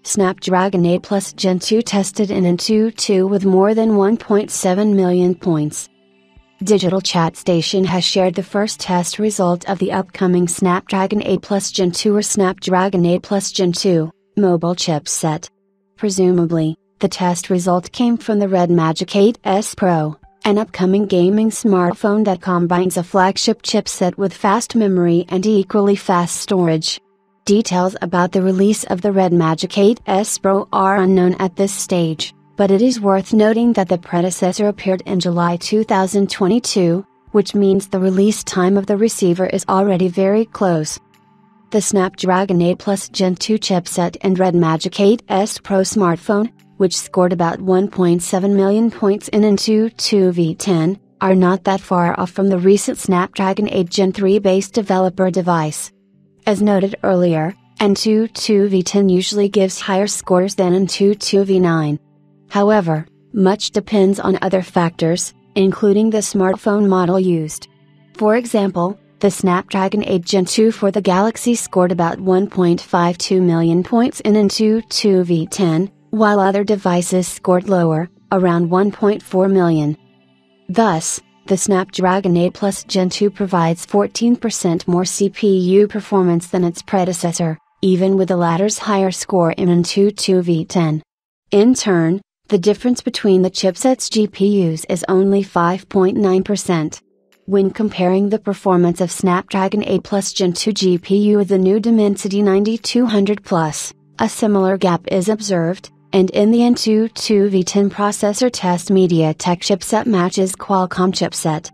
Snapdragon 8 Plus Gen 2 tested in AnTuTu with more than 1.7 million points. Digital Chat Station has shared the first test result of the upcoming Snapdragon 8 Plus Gen 2 or Snapdragon 8 Plus Gen 2 mobile chipset. Presumably, the test result came from the Red Magic 8S Pro, an upcoming gaming smartphone that combines a flagship chipset with fast memory and equally fast storage. Details about the release of the Red Magic 8S Pro are unknown at this stage, but it is worth noting that the predecessor appeared in July 2022, which means the release time of the receiver is already very close. The Snapdragon 8 Plus Gen 2 chipset and Red Magic 8S Pro smartphone, which scored about 1.7 million points in AnTuTu V10, are not that far off from the recent Snapdragon 8 Gen 3 based developer device. As noted earlier, AnTuTu V10 usually gives higher scores than AnTuTu V9. However, much depends on other factors, including the smartphone model used. For example, the Snapdragon 8 Gen 2 for the Galaxy scored about 1.52 million points in AnTuTu V10, while other devices scored lower, around 1.4 million. Thus, the Snapdragon 8 Plus Gen 2 provides 14% more CPU performance than its predecessor, even with the latter's higher score in AnTuTu V10. In turn, the difference between the chipset's GPUs is only 5.9%. When comparing the performance of Snapdragon 8 Plus Gen 2 GPU with the new Dimensity 9200 Plus, a similar gap is observed, and in the AnTuTu V10 processor test MediaTek chipset matches Qualcomm chipset.